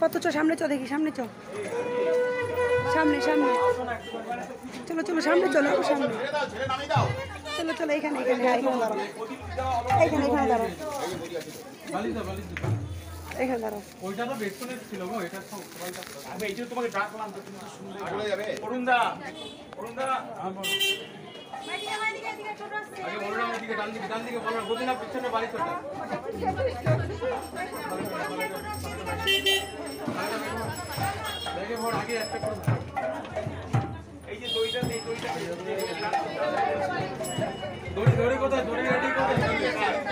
কত চো সামনে চো দেখি সামনে চো সামনে সামনে চলো চলো সামনে চলো সামনে চলো চলো এখানে এখানে দাঁড়াও এখানে এখানে দাঁড়াও এখানে দাঁড়াও ওইটা তো বেসনে ছিল গো এটা সব সবাইটা আমি এই যে তোমাকে ডাকলাম তো তুমি তো শুনলে চলে যাবে অরুণদা আগে বলো না ওদিকে ডান দিকে বলো গদি না পিছনে বাড়ি চলে দেখে ভোর আগে একটা করে এই যে দইটা নেই দইটা দড়ি কোথায় দড়ি রেডি কোথায়